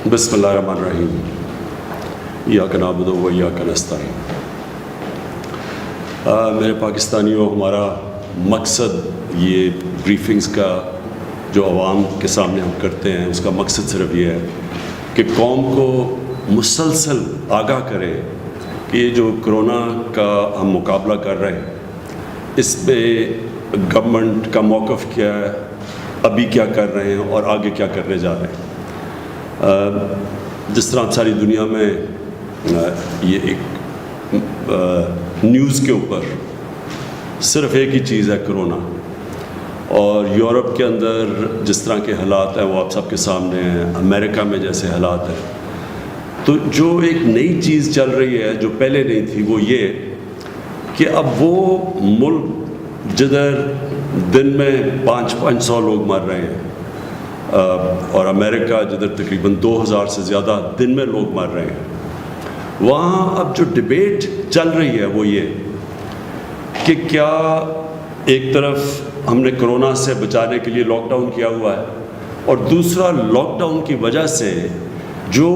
بسم اللہ الرحمن الرحیم ایاک نعبد و ایاک نستعین۔ میرے پاکستانیوں، ہمارا مقصد یہ بریفنگز کا جو عوام کے سامنے ہم کرتے ہیں، اس کا مقصد صرف یہ ہے کہ قوم کو مسلسل آگاہ کریں کہ یہ جو کرونا کا ہم مقابلہ کر رہے ہیں، اس پہ گورنمنٹ کا موقف کیا ہے، ابھی کیا کر رہے ہیں اور آگے کیا کرنے جا رہے ہیں۔ جس طرح ساری دنیا میں یہ ایک نیوز کے اوپر صرف ایک ہی چیز ہے کرونا، اور یورپ کے اندر جس طرح کے حالات ہیں وہ آپ سب کے سامنے ہیں، امریکہ میں جیسے حالات ہیں، تو جو ایک نئی چیز چل رہی ہے جو پہلے نہیں تھی وہ یہ کہ اب وہ ملک جدھر دن میں 500 لوگ مر رہے ہیں، اور امریکہ جدھر تقریباً 2000 سے زیادہ دن میں لوگ مر رہے ہیں، وہاں اب جو ڈیبیٹ چل رہی ہے وہ یہ کہ کیا ایک طرف ہم نے کرونا سے بچانے کے لیے لاک ڈاؤن کیا ہوا ہے، اور دوسرا لاک ڈاؤن کی وجہ سے جو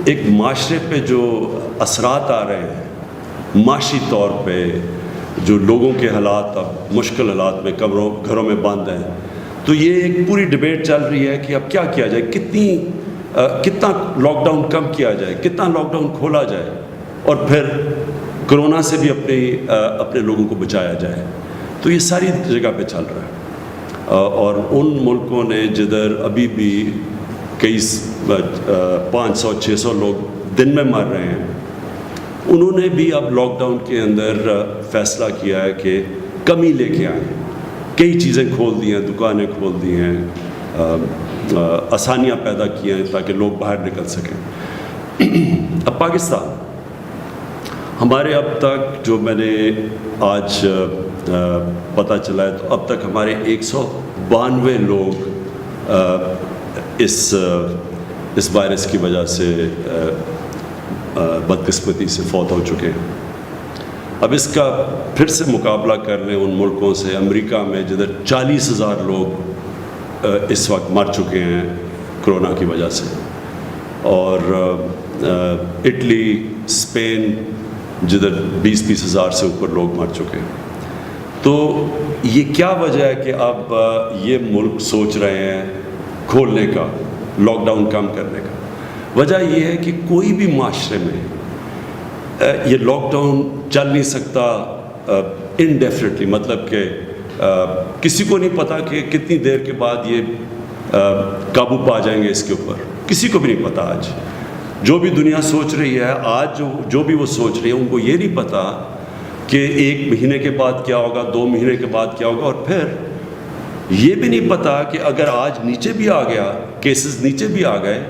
ایک معاشرے پہ جو اثرات آ رہے ہیں معاشی طور پہ، جو لوگوں کے حالات اب مشکل حالات میں گھروں میں بند ہیں، تو یہ ایک پوری ڈیبیٹ چل رہی ہے کہ اب کیا کیا جائے، کتنا لاک ڈاؤن کم کیا جائے، کتنا لاک ڈاؤن کھولا جائے، اور پھر کرونا سے بھی اپنے لوگوں کو بچایا جائے۔ تو یہ ساری جگہ پہ چل رہا ہے، اور ان ملکوں نے جدھر ابھی بھی کئی 500-600 لوگ دن میں مر رہے ہیں، انہوں نے بھی اب لاک ڈاؤن کے اندر فیصلہ کیا ہے کہ کمی لے کے آئیں، کئی چیزیں کھول دی ہیں، دکانیں کھول دی ہیں، آسانیاں پیدا کی ہیں تاکہ لوگ باہر نکل سکیں۔ اب پاکستان، ہمارے اب تک جو میں نے آج پتہ چلا ہے تو اب تک ہمارے 192 لوگ اس وائرس کی وجہ سے بدقسمتی سے فوت ہو چکے ہیں۔ اب اس کا پھر سے مقابلہ کر لیں ان ملکوں سے، امریکہ میں جدھر 40,000 لوگ اس وقت مر چکے ہیں کرونا کی وجہ سے، اور اٹلی، اسپین جدھر 20 ہزار سے اوپر لوگ مر چکے ہیں۔ تو یہ کیا وجہ ہے کہ اب یہ ملک سوچ رہے ہیں کھولنے کا، لاک ڈاؤن کم کرنے کا؟ وجہ یہ ہے کہ کوئی بھی معاشرے میں یہ لاک ڈاؤن چل نہیں سکتا انڈیفینیٹلی، مطلب کہ کسی کو نہیں پتا کہ کتنی دیر کے بعد یہ قابو پا جائیں گے اس کے اوپر، کسی کو بھی نہیں پتا۔ آج جو بھی دنیا سوچ رہی ہے، آج جو بھی وہ سوچ رہی ہے، ان کو یہ نہیں پتا کہ 1 مہینے کے بعد کیا ہوگا، 2 مہینے کے بعد کیا ہوگا، اور پھر یہ بھی نہیں پتا کہ اگر آج نیچے بھی آ گیا، کیسز نیچے بھی آ گئے،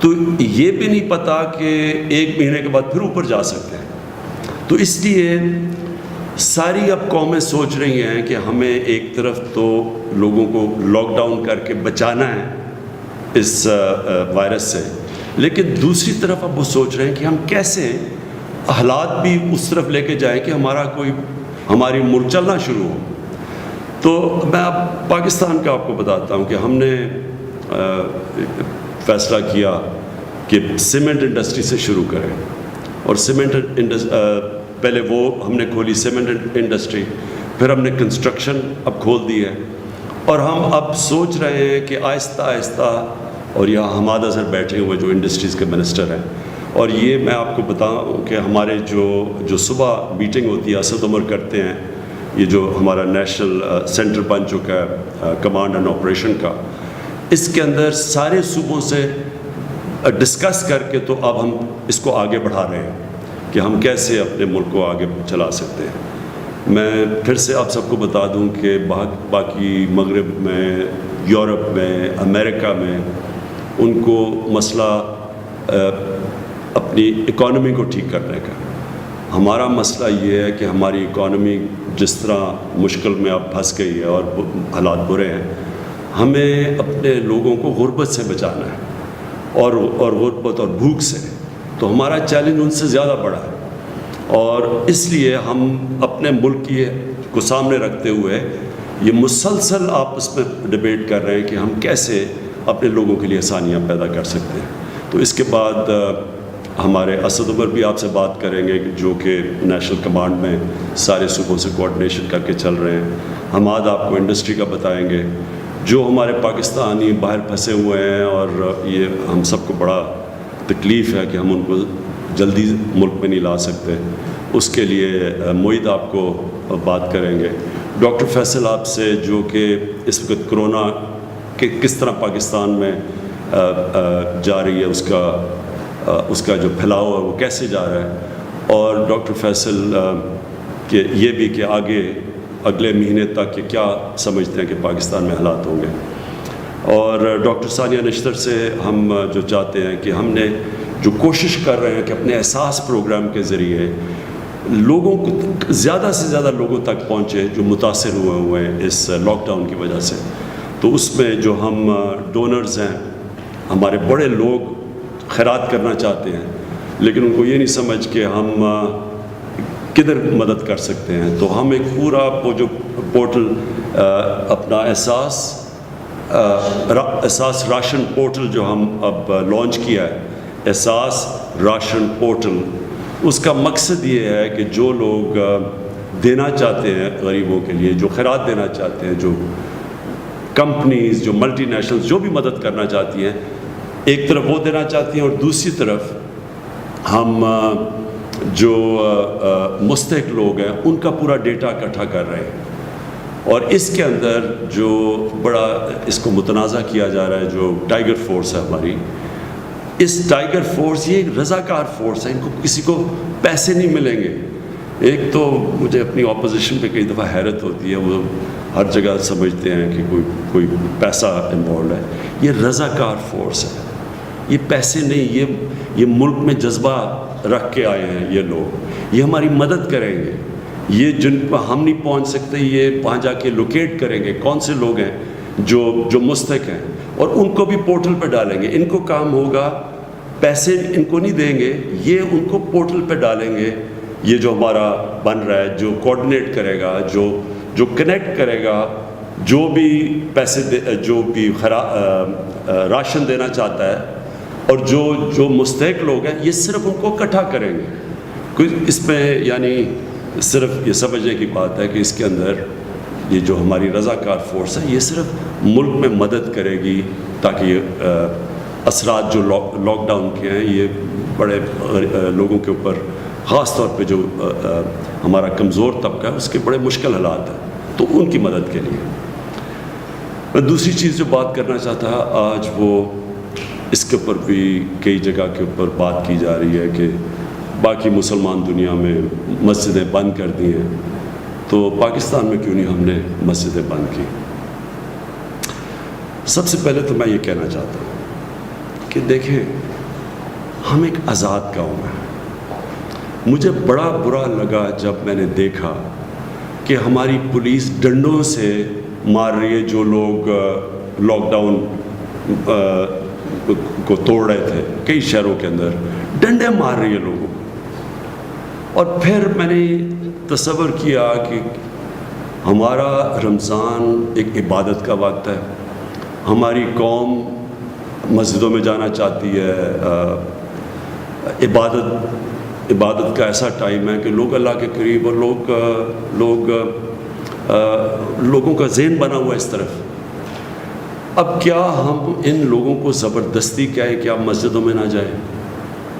تو یہ بھی نہیں پتا کہ 1 مہینے کے بعد پھر اوپر جا سکتے ہیں۔ تو اس لیے ساری اب قومیں سوچ رہی ہیں کہ ہمیں ایک طرف تو لوگوں کو لاک ڈاؤن کر کے بچانا ہے اس وائرس سے، لیکن دوسری طرف اب وہ سوچ رہے ہیں کہ ہم کیسے حالات بھی اس طرف لے کے جائیں کہ ہماری ملک چلنا شروع ہو۔ تو میں اب پاکستان کا آپ کو بتاتا ہوں کہ ہم نے فیصلہ کیا کہ سیمنٹ انڈسٹری سے شروع کریں، اور پہلے وہ ہم نے کھولی سیمنٹ انڈسٹری، پھر ہم نے کنسٹرکشن اب کھول دی ہے، اور ہم اب سوچ رہے ہیں کہ آہستہ آہستہ، اور یہاں حماد اظہر بیٹھے ہوئے جو انڈسٹریز کے منسٹر ہیں، اور یہ میں آپ کو بتاؤں کہ ہمارے جو صبح میٹنگ ہوتی ہے اسد عمر کرتے ہیں، یہ جو ہمارا نیشنل سینٹر بن چکا ہے کمانڈ اینڈ آپریشن کا، اس کے اندر سارے صوبوں سے ڈسکس کر کے تو اب ہم اس کو آگے بڑھا رہے ہیں کہ ہم کیسے اپنے ملک کو آگے چلا سکتے ہیں۔ میں پھر سے آپ سب کو بتا دوں کہ باقی مغرب میں، یورپ میں، امریکہ میں ان کو مسئلہ اپنی اکانومی کو ٹھیک کرنے کا، ہمارا مسئلہ یہ ہے کہ ہماری اکانومی جس طرح مشکل میں اب پھنس گئی ہے اور حالات برے ہیں، ہمیں اپنے لوگوں کو غربت سے بچانا ہے، اور غربت اور بھوک سے۔ تو ہمارا چیلنج ان سے زیادہ بڑا ہے، اور اس لیے ہم اپنے ملک کو سامنے رکھتے ہوئے یہ مسلسل آپس میں ڈیبیٹ کر رہے ہیں کہ ہم کیسے اپنے لوگوں کے لیے آسانیاں پیدا کر سکتے ہیں۔ تو اس کے بعد ہمارے اسد عمر بھی آپ سے بات کریں گے جو کہ نیشنل کمانڈ میں سارے صوبوں سے کوآرڈینیشن کر کے چل رہے ہیں. حماد آپ کو انڈسٹری کا بتائیں گے. جو ہمارے پاکستانی باہر پھنسے ہوئے ہیں اور یہ ہم سب کو بڑا تکلیف ہے کہ ہم ان کو جلدی ملک میں نہیں لا سکتے, اس کے لیے معید آپ کو بات کریں گے. ڈاکٹر فیصل آپ سے جو کہ اس وقت کرونا کہ کس طرح پاکستان میں جا رہی ہے, اس کا جو پھیلاؤ ہے وہ کیسے جا رہا ہے, اور ڈاکٹر فیصل کہ یہ بھی کہ آگے اگلے مہینے تک کہ کیا سمجھتے ہیں کہ پاکستان میں حالات ہوں گے. اور ڈاکٹر ثانیہ نشتر سے ہم جو چاہتے ہیں کہ ہم نے جو کوشش کر رہے ہیں کہ اپنے احساس پروگرام کے ذریعے لوگوں کو زیادہ سے زیادہ لوگوں تک پہنچے جو متاثر ہوئے ہیں اس لاک ڈاؤن کی وجہ سے. تو اس میں جو ہم ڈونرز ہیں, ہمارے بڑے لوگ خیرات کرنا چاہتے ہیں لیکن ان کو یہ نہیں سمجھ کہ ہم کدھر مدد کر سکتے ہیں. تو ہم ایک پورا وہ جو پورٹل اپنا احساس راشن پورٹل جو ہم اب لانچ کیا ہے, احساس راشن پورٹل, اس کا مقصد یہ ہے کہ جو لوگ دینا چاہتے ہیں غریبوں کے لیے, جو خیرات دینا چاہتے ہیں, جو کمپنیز, جو ملٹی نیشنلز جو بھی مدد کرنا چاہتی ہیں, ایک طرف وہ دینا چاہتی ہیں اور دوسری طرف ہم جو مستحق لوگ ہیں ان کا پورا ڈیٹا اکٹھا کر رہے ہیں. اور اس کے اندر جو بڑا اس کو متنازع کیا جا رہا ہے جو ٹائیگر فورس ہے ہماری, اس ٹائیگر فورس یہ ایک رضاکار فورس ہے, ان کو کسی کو پیسے نہیں ملیں گے. ایک تو مجھے اپنی اپوزیشن پہ کئی دفعہ حیرت ہوتی ہے, وہ ہر جگہ سمجھتے ہیں کہ کوئی پیسہ انوالوڈ ہے. یہ رضاکار فورس ہے, یہ پیسے نہیں, یہ ملک میں جذبہ رکھ کے آئے ہیں یہ لوگ, یہ ہماری مدد کریں گے. یہ جن پر ہم نہیں پہنچ سکتے یہ وہاں جا کے لوکیٹ کریں گے کون سے لوگ ہیں جو مستحق ہیں, اور ان کو بھی پورٹل پہ ڈالیں گے. ان کو کام ہوگا, پیسے ان کو نہیں دیں گے, یہ ان کو پورٹل پہ ڈالیں گے. یہ جو ہمارا بن رہا ہے, جو کوآرڈینیٹ کرے گا, جو کنیکٹ کرے گا, جو بھی پیسے جو بھی راشن دینا چاہتا ہے, اور جو مستحق لوگ ہیں یہ صرف ان کو اکٹھا کریں گے. کوئی اس میں یعنی صرف یہ سمجھنے کی بات ہے کہ اس کے اندر یہ جو ہماری رضاکار فورس ہے یہ صرف ملک میں مدد کرے گی تاکہ یہ اثرات جو لاک ڈاؤن کے ہیں یہ بڑے لوگوں کے اوپر, خاص طور پہ جو ہمارا کمزور طبقہ ہے اس کے بڑے مشکل حالات ہیں, تو ان کی مدد کے لیے. میں دوسری چیز جو بات کرنا چاہتا ہے, آج وہ اس کے اوپر بھی کئی جگہ کے اوپر بات کی جا رہی ہے کہ باقی مسلمان دنیا میں مسجدیں بند کر دی ہیں, تو پاکستان میں کیوں نہیں ہم نے مسجدیں بند کی. سب سے پہلے تو میں یہ کہنا چاہتا ہوں کہ دیکھیں ہم ایک آزاد قوم ہیں. مجھے بڑا برا لگا جب میں نے دیکھا کہ ہماری پولیس ڈنڈوں سے مار رہی ہے جو لوگ لاک ڈاؤن کو توڑ رہے تھے. کئی شہروں کے اندر ڈنڈے مار رہی ہے لوگوں کو. اور پھر میں نے تصور کیا کہ ہمارا رمضان ایک عبادت کا وقت ہے, ہماری قوم مسجدوں میں جانا چاہتی ہے, عبادت کا ایسا ٹائم ہے کہ لوگ اللہ کے قریب, اور لوگوں کا ذہن بنا ہوا اس طرف. اب کیا ہم ان لوگوں کو زبردستی کہیں کہ آپ مسجدوں میں نہ جائیں,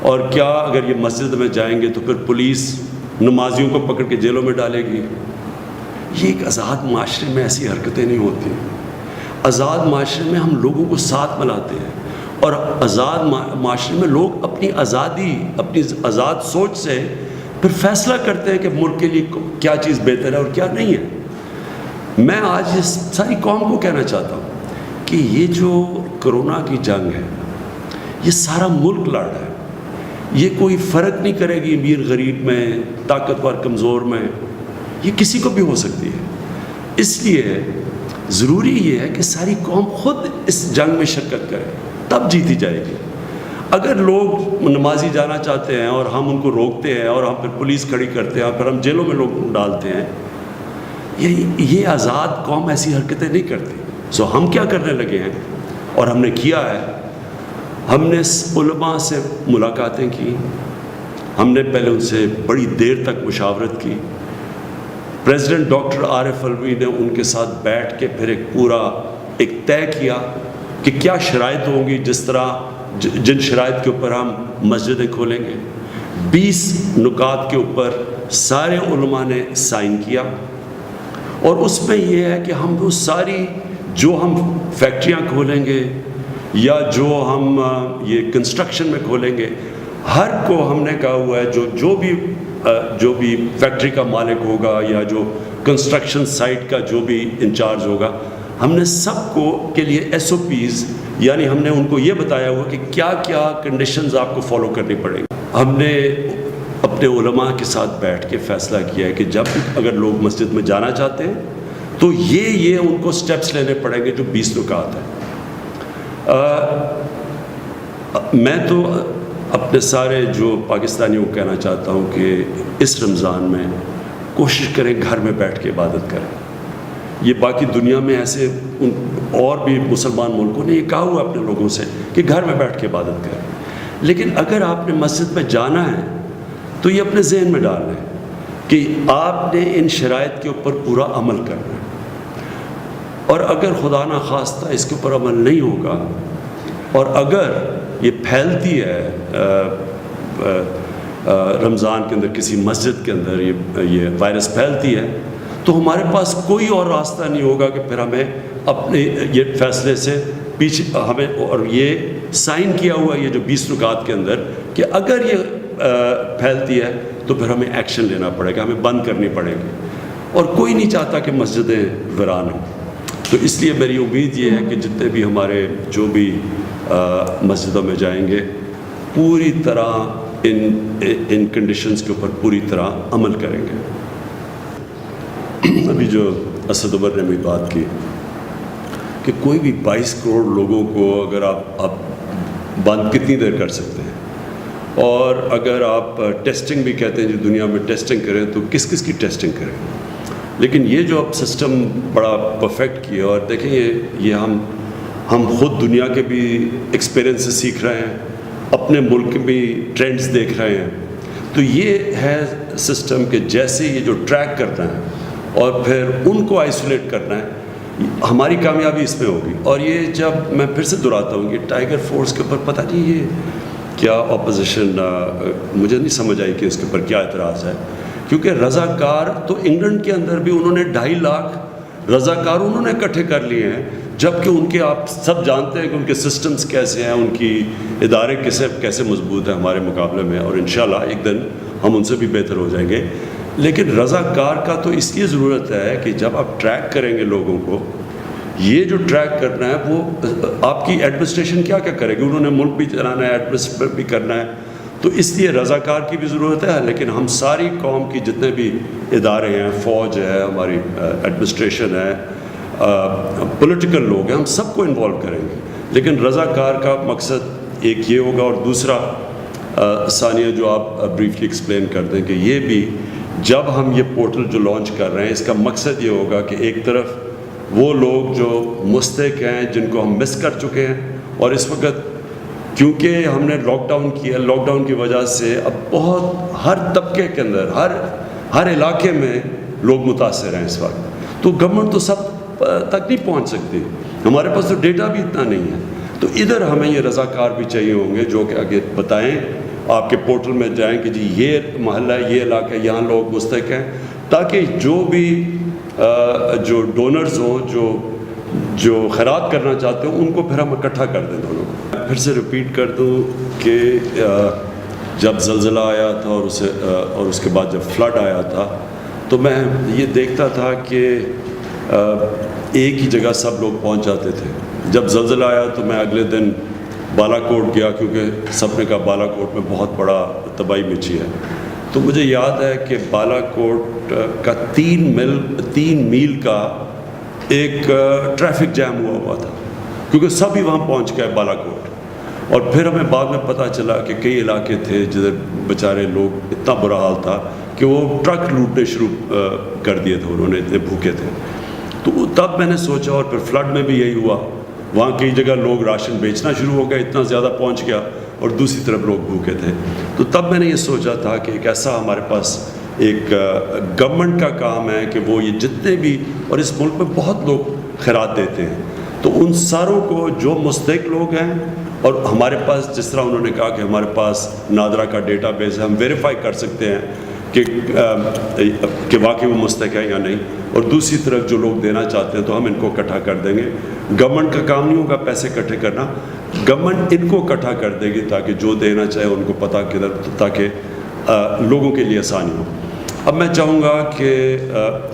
اور کیا اگر یہ مسجد میں جائیں گے تو پھر پولیس نمازیوں کو پکڑ کے جیلوں میں ڈالے گی؟ یہ ایک آزاد معاشرے میں ایسی حرکتیں نہیں ہوتی. آزاد معاشرے میں ہم لوگوں کو ساتھ ملاتے ہیں, اور آزاد معاشرے میں لوگ اپنی آزاد سوچ سے پھر فیصلہ کرتے ہیں کہ ملک کے لیے کیا چیز بہتر ہے اور کیا نہیں ہے. میں آج اس ساری قوم کو کہنا چاہتا ہوں کہ یہ جو کرونا کی جنگ ہے یہ سارا ملک لڑ رہا ہے. یہ کوئی فرق نہیں کرے گی امیر غریب میں, طاقتور کمزور میں, یہ کسی کو بھی ہو سکتی ہے. اس لیے ضروری یہ ہے کہ ساری قوم خود اس جنگ میں شرکت کرے, تب جیتی جائے گی. اگر لوگ نمازی جانا چاہتے ہیں اور ہم ان کو روکتے ہیں اور ہم پھر پولیس کھڑی کرتے ہیں, پھر ہم جیلوں میں لوگ ڈالتے ہیں, یہ آزاد قوم ایسی حرکتیں نہیں کرتی. سو ہم کیا کرنے لگے ہیں, اور ہم نے کیا ہے, ہم نے علماء سے ملاقاتیں کی، ہم نے پہلے ان سے بڑی دیر تک مشاورت کی. پریزیڈنٹ ڈاکٹر عارف علوی نے ان کے ساتھ بیٹھ کے پھر ایک طے کیا کہ کیا شرائط ہوں گی جن شرائط کے اوپر ہم مسجدیں کھولیں گے. 20 نکات کے اوپر سارے علماء نے سائن کیا، اور اس میں یہ ہے کہ ہم وہ ساری جو ہم فیکٹریاں کھولیں گے یا جو ہم یہ کنسٹرکشن میں کھولیں گے، ہر کو ہم نے کہا ہوا ہے جو بھی فیکٹری کا مالک ہوگا یا جو کنسٹرکشن سائٹ کا جو بھی انچارج ہوگا، ہم نے سب کو کے لیے SOPs، یعنی ہم نے ان کو یہ بتایا ہوا کہ کیا کیا کنڈیشنز آپ کو فالو کرنی پڑیں گی. ہم نے اپنے علماء کے ساتھ بیٹھ کے فیصلہ کیا ہے کہ جب اگر لوگ مسجد میں جانا چاہتے ہیں تو یہ ان کو سٹیپس لینے پڑیں گے جو 20 نکات ہیں. میں تو اپنے سارے جو پاکستانیوں کو کہنا چاہتا ہوں کہ اس رمضان میں کوشش کریں گھر میں بیٹھ کے عبادت کریں. یہ باقی دنیا میں ایسے اور بھی مسلمان ملکوں نے یہ کہا ہوا اپنے لوگوں سے کہ گھر میں بیٹھ کے عبادت کریں، لیکن اگر آپ نے مسجد میں جانا ہے تو یہ اپنے ذہن میں ڈال لیں کہ آپ نے ان شرائط کے اوپر پورا عمل کرنا ہے. اور اگر خدا نخواستہ اس کے اوپر عمل نہیں ہوگا اور اگر یہ پھیلتی ہے رمضان کے اندر کسی مسجد کے اندر یہ وائرس پھیلتی ہے، تو ہمارے پاس کوئی اور راستہ نہیں ہوگا کہ پھر ہمیں اپنے یہ فیصلے سے پیچھے ہمیں، اور یہ سائن کیا ہوا یہ جو 20 نکات کے اندر کہ اگر یہ پھیلتی ہے تو پھر ہمیں ایکشن لینا پڑے گا، ہمیں بند کرنی پڑے گی. اور کوئی نہیں چاہتا کہ مسجدیں ویران ہوں. تو اس لیے میری امید یہ ہے کہ جتنے بھی ہمارے جو بھی مسجدوں میں جائیں گے پوری طرح ان کنڈیشنز کے اوپر پوری طرح عمل کریں گے. ابھی جو اسد عمر نے بھی بات کی کہ کوئی بھی 22 کروڑ لوگوں کو اگر آپ بند کتنی دیر کر سکتے ہیں، اور اگر آپ ٹیسٹنگ بھی کہتے ہیں جو دنیا میں ٹیسٹنگ کریں تو کس کی ٹیسٹنگ کریں. لیکن یہ جو اب سسٹم بڑا پرفیکٹ کیا، اور دیکھیں یہ ہم خود دنیا کے بھی ایکسپیرئنس سے سیکھ رہے ہیں، اپنے ملک کے بھی ٹرینڈز دیکھ رہے ہیں. تو یہ ہے سسٹم کہ جیسے یہ جو ٹریک کرنا ہے اور پھر ان کو آئسولیٹ کرنا ہے، ہماری کامیابی اس میں ہوگی. اور یہ جب میں پھر سے دہراتا ہوں کہ ٹائیگر فورس کے اوپر پتہ نہیں یہ کیا اپوزیشن، مجھے نہیں سمجھ آئی کہ اس کے اوپر کیا اعتراض ہے، کیونکہ رضاکار تو انگلینڈ کے اندر بھی انہوں نے 2.5 لاکھ رضاکار انہوں نے اکٹھے کر لیے ہیں، جبکہ ان کے آپ سب جانتے ہیں کہ ان کے سسٹمز کیسے ہیں، ان کی ادارے کیسے مضبوط ہیں ہمارے مقابلے میں، اور انشاءاللہ ایک دن ہم ان سے بھی بہتر ہو جائیں گے. لیکن رضاکار کا تو اس لیے ضرورت ہے کہ جب آپ ٹریک کریں گے لوگوں کو، یہ جو ٹریک کرنا ہے وہ آپ کی ایڈمنسٹریشن کیا کرے گی، انہوں نے ملک بھی چلانا ہے، ایڈمنسٹریٹ بھی کرنا ہے. تو اس لیے رضاکار کی بھی ضرورت ہے، لیکن ہم ساری قوم کی جتنے بھی ادارے ہیں، فوج ہے، ہماری ایڈمنسٹریشن ہے، پولیٹیکل لوگ ہیں، ہم سب کو انوالو کریں گے. لیکن رضاکار کا مقصد ایک یہ ہوگا، اور دوسرا ثانیہ جو آپ بریفلی ایکسپلین کر دیں کہ یہ بھی جب ہم یہ پورٹل جو لانچ کر رہے ہیں اس کا مقصد یہ ہوگا کہ ایک طرف وہ لوگ جو مستحق ہیں جن کو ہم مس کر چکے ہیں، اور اس وقت کیونکہ ہم نے لاک ڈاؤن کیا، لاک ڈاؤن کی وجہ سے اب بہت ہر طبقے کے اندر ہر علاقے میں لوگ متاثر ہیں اس وقت. تو گورنمنٹ تو سب تک نہیں پہنچ سکتی، ہمارے پاس تو ڈیٹا بھی اتنا نہیں ہے. تو ادھر ہمیں یہ رضاکار بھی چاہیے ہوں گے جو کہ آگے بتائیں، آپ کے پورٹل میں جائیں کہ جی یہ محلہ ہے، یہ علاقہ ہے، یہاں لوگ مستحق ہیں، تاکہ جو بھی جو ڈونرز ہوں جو خیرات کرنا چاہتے ہیں ان کو پھر ہم اکٹھا کر دیں دونوں کو. پھر سے ریپیٹ کر دوں کہ جب زلزلہ آیا تھا اور اس کے بعد جب فلڈ آیا تھا تو میں یہ دیکھتا تھا کہ ایک ہی جگہ سب لوگ پہنچ جاتے تھے. جب زلزلہ آیا تو میں اگلے دن بالا کوٹ گیا، کیونکہ سب نے کہا بالا کوٹ میں بہت بڑا تباہی مچی ہے. تو مجھے یاد ہے کہ بالا کوٹ کا 3 میل کا ایک ٹریفک جیم ہوا تھا، کیونکہ سب ہی وہاں پہنچ گئے بالا کوٹ. اور پھر ہمیں بعد میں پتہ چلا کہ کئی علاقے تھے جدھر بیچارے لوگ اتنا برا حال تھا کہ وہ ٹرک لوٹنے شروع کر دیے تھے، انہوں نے اتنے بھوکے تھے. تو تب میں نے سوچا، اور پھر فلڈ میں بھی یہی ہوا وہاں کئی جگہ لوگ راشن بیچنا شروع ہو گئے، اتنا زیادہ پہنچ گیا، اور دوسری طرف لوگ بھوکے تھے. تو تب میں نے یہ سوچا تھا کہ ایک ایسا ہمارے پاس ایک گورنمنٹ کا کام ہے کہ وہ یہ جتنے بھی، اور اس ملک میں بہت لوگ خیرات دیتے ہیں، تو ان ساروں کو جو مستحق لوگ ہیں، اور ہمارے پاس جس طرح انہوں نے کہا کہ ہمارے پاس نادرا کا ڈیٹا بیس ہے، ہم ویریفائی کر سکتے ہیں کہ واقعی وہ مستحق ہے یا نہیں، اور دوسری طرف جو لوگ دینا چاہتے ہیں تو ہم ان کو اکٹھا کر دیں گے. گورنمنٹ کا کام نہیں ہوگا پیسے اکٹھے کرنا، گورنمنٹ ان کو اکٹھا کر دے گی تاکہ جو دینا چاہے ان کو پتہ کدھر، تاکہ لوگوں کے لیے آسانی ہو. اب میں چاہوں گا کہ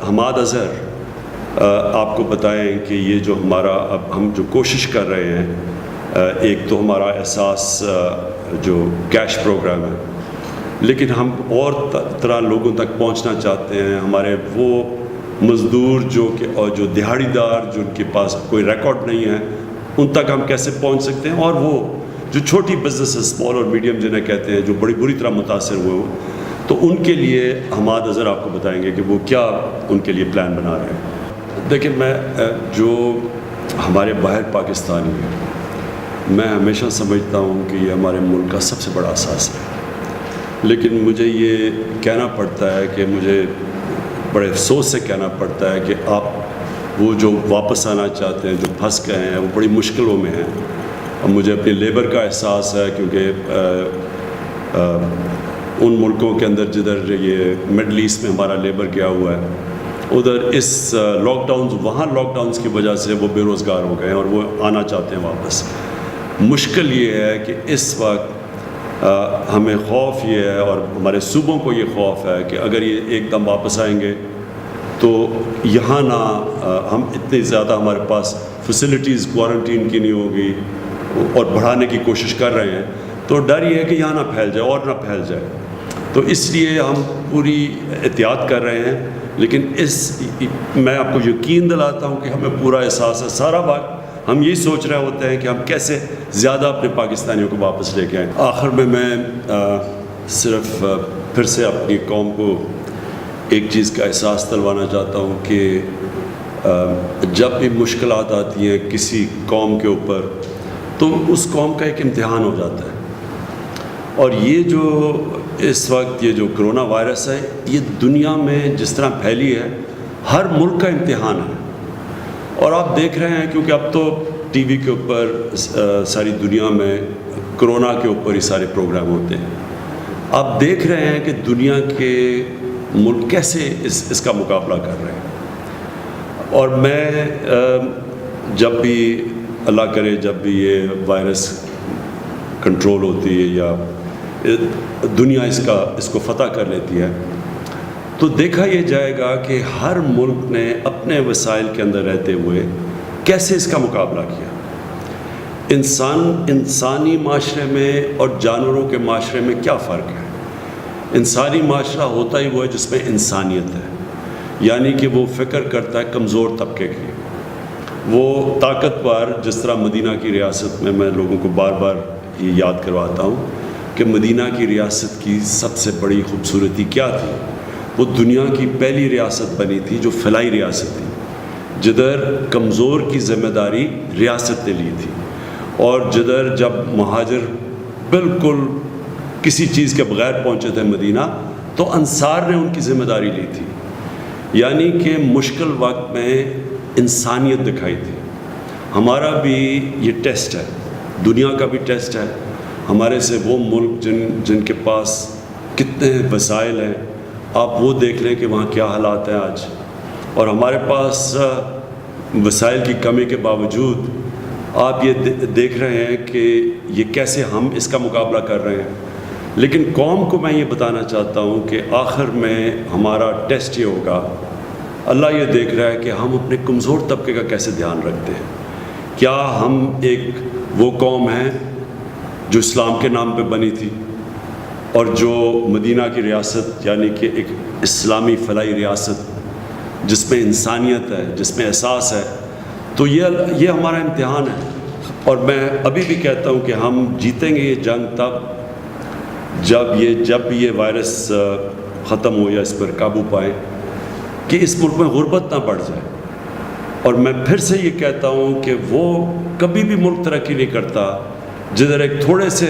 حماد اظہر آپ کو بتائیں کہ یہ جو ہمارا اب ہم جو کوشش کر رہے ہیں، ایک تو ہمارا احساس جو کیش پروگرام ہے، لیکن ہم اور طرح لوگوں تک پہنچنا چاہتے ہیں. ہمارے وہ مزدور اور جو دہاڑی دار جن کے پاس کوئی ریکارڈ نہیں ہے، ان تک ہم کیسے پہنچ سکتے ہیں، اور وہ جو چھوٹی بزنس اسمال اور میڈیم جنہیں کہتے ہیں، جو بری طرح متاثر ہوئے ہو، تو ان کے لیے حماد اظہر آپ کو بتائیں گے کہ وہ کیا ان کے لیے پلان بنا رہے ہیں. دیکھیں، میں جو ہمارے باہر پاکستانی ہیں، میں ہمیشہ سمجھتا ہوں کہ یہ ہمارے ملک کا سب سے بڑا احساس ہے، لیکن مجھے یہ کہنا پڑتا ہے کہ مجھے بڑے افسوس سے کہنا پڑتا ہے کہ آپ وہ جو واپس آنا چاہتے ہیں، جو پھنس گئے ہیں، وہ بڑی مشکلوں میں ہیں. اور مجھے اپنی لیبر کا احساس ہے، کیونکہ ان ملکوں کے اندر جدھر یہ مڈل ایسٹ میں ہمارا لیبر گیا ہوا ہے، ادھر اس وہاں لاک ڈاؤنز کی وجہ سے وہ بے روزگار ہو گئے ہیں اور وہ آنا چاہتے ہیں واپس. مشکل یہ ہے کہ اس وقت ہمیں خوف یہ ہے، اور ہمارے صوبوں کو یہ خوف ہے کہ اگر یہ ایک دم واپس آئیں گے تو یہاں نہ ہم اتنے زیادہ ہمارے پاس فیسلٹیز کوارنٹین کی نہیں ہوگی، اور بڑھانے کی کوشش کر رہے ہیں، تو ڈر یہ ہے کہ یہاں نہ پھیل جائے اور نہ پھیل جائے. تو اس لیے ہم پوری احتیاط کر رہے ہیں. لیکن میں آپ کو یقین دلاتا ہوں کہ ہمیں پورا احساس ہے. سارا وقت ہم یہی سوچ رہے ہوتے ہیں کہ ہم کیسے زیادہ اپنے پاکستانیوں کو واپس لے کے آئیں. آخر میں صرف پھر سے اپنی قوم کو ایک چیز کا احساس دلوانا چاہتا ہوں کہ جب بھی مشکلات آتی ہیں کسی قوم کے اوپر، تو اس قوم کا ایک امتحان ہو جاتا ہے. اور یہ جو اس وقت یہ جو کرونا وائرس ہے، یہ دنیا میں جس طرح پھیلی ہے، ہر ملک کا امتحان ہے. اور آپ دیکھ رہے ہیں، کیونکہ اب تو ٹی وی کے اوپر ساری دنیا میں کرونا کے اوپر ہی سارے پروگرام ہوتے ہیں. آپ دیکھ رہے ہیں کہ دنیا کے ملک کیسے اس کا مقابلہ کر رہے ہیں. اور میں جب بھی اللہ کرے جب بھی یہ وائرس کنٹرول ہوتی ہے یا دنیا اس کو فتح کر لیتی ہے، تو دیکھا یہ جائے گا کہ ہر ملک نے اپنے وسائل کے اندر رہتے ہوئے کیسے اس کا مقابلہ کیا. انسانی معاشرے میں اور جانوروں کے معاشرے میں کیا فرق ہے؟ انسانی معاشرہ ہوتا ہی وہ ہے جس میں انسانیت ہے، یعنی کہ وہ فکر کرتا ہے کمزور طبقے کی. وہ طاقتور، جس طرح مدینہ کی ریاست میں لوگوں کو بار بار یہ یاد کرواتا ہوں کہ مدینہ کی ریاست کی سب سے بڑی خوبصورتی کیا تھی. وہ دنیا کی پہلی ریاست بنی تھی جو فلاحی ریاست تھی، جدھر کمزور کی ذمہ داری ریاست نے لی تھی، اور جدھر جب مہاجر بالکل کسی چیز کے بغیر پہنچے تھے مدینہ، تو انصار نے ان کی ذمہ داری لی تھی. یعنی کہ مشکل وقت میں انسانیت دکھائی تھی. ہمارا بھی یہ ٹیسٹ ہے، دنیا کا بھی ٹیسٹ ہے. ہمارے سے وہ ملک جن کے پاس کتنے وسائل ہیں، آپ وہ دیکھ لیں کہ وہاں کیا حالات ہیں آج. اور ہمارے پاس وسائل کی کمی کے باوجود آپ یہ دیکھ رہے ہیں کہ یہ کیسے ہم اس کا مقابلہ کر رہے ہیں. لیکن قوم کو میں یہ بتانا چاہتا ہوں کہ آخر میں ہمارا ٹیسٹ یہ ہوگا، اللہ یہ دیکھ رہا ہے کہ ہم اپنے کمزور طبقے کا کیسے دھیان رکھتے ہیں. کیا ہم ایک وہ قوم ہیں جو اسلام کے نام پہ بنی تھی، اور جو مدینہ کی ریاست یعنی کہ ایک اسلامی فلاحی ریاست جس میں انسانیت ہے، جس میں احساس ہے، تو یہ ہمارا امتحان ہے. اور میں ابھی بھی کہتا ہوں کہ ہم جیتیں گے یہ جنگ تب جب یہ وائرس ختم ہو یا اس پر قابو پائیں، کہ اس ملک میں غربت نہ بڑھ جائے. اور میں پھر سے یہ کہتا ہوں کہ وہ کبھی بھی ملک ترقی نہیں کرتا جدھر ایک تھوڑے سے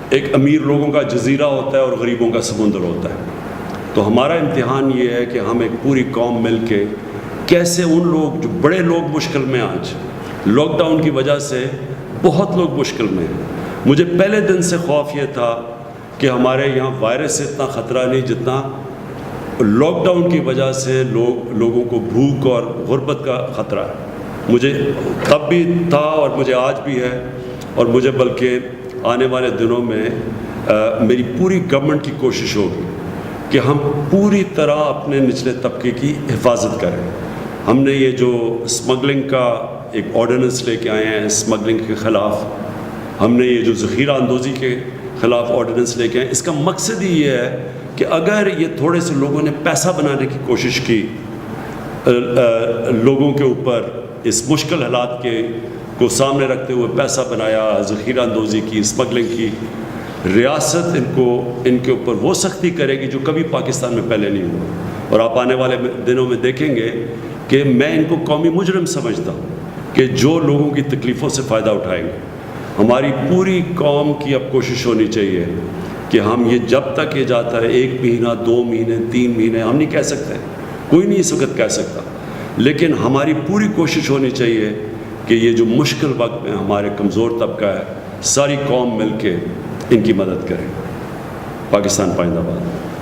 ایک امیر لوگوں کا جزیرہ ہوتا ہے اور غریبوں کا سمندر ہوتا ہے. تو ہمارا امتحان یہ ہے کہ ہم ایک پوری قوم مل کے کیسے ان لوگ جو بڑے لوگ مشکل میں، آج لاک ڈاؤن کی وجہ سے بہت لوگ مشکل میں ہیں. مجھے پہلے دن سے خوف یہ تھا کہ ہمارے یہاں وائرس سے اتنا خطرہ نہیں جتنا لاک ڈاؤن کی وجہ سے لوگوں کو بھوک اور غربت کا خطرہ ہے. مجھے تب بھی تھا اور مجھے آج بھی ہے، اور مجھے بلکہ آنے والے دنوں میں میری پوری گورنمنٹ کی کوشش ہوگی کہ ہم پوری طرح اپنے نچلے طبقے کی حفاظت کریں. ہم نے یہ جو اسمگلنگ کا ایک آرڈیننس لے کے آئے ہیں، اسمگلنگ کے خلاف، ہم نے یہ جو ذخیرہ اندوزی کے خلاف آرڈیننس لے کے آئے، اس کا مقصد ہی یہ ہے کہ اگر یہ تھوڑے سے لوگوں نے پیسہ بنانے کی کوشش کی لوگوں کے اوپر، اس مشکل حالات کو سامنے رکھتے ہوئے پیسہ بنایا، ذخیرہ اندوزی کی، اسمگلنگ کی، ریاست ان کے اوپر وہ سختی کرے گی جو کبھی پاکستان میں پہلے نہیں ہوا. اور آپ آنے والے دنوں میں دیکھیں گے کہ میں ان کو قومی مجرم سمجھتا ہوں کہ جو لوگوں کی تکلیفوں سے فائدہ اٹھائیں گے. ہماری پوری قوم کی اب کوشش ہونی چاہیے کہ ہم یہ جب تک یہ جاتا ہے 1 مہینہ 2 مہینے 3 مہینے ہم نہیں کہہ سکتے، کوئی نہیں اس وقت کہہ سکتا، لیکن ہماری پوری کوشش ہونی چاہیے کہ یہ جو مشکل وقت میں ہمارے کمزور طبقہ ہے، ساری قوم مل کے ان کی مدد کرے. پاکستان پائندہ باد.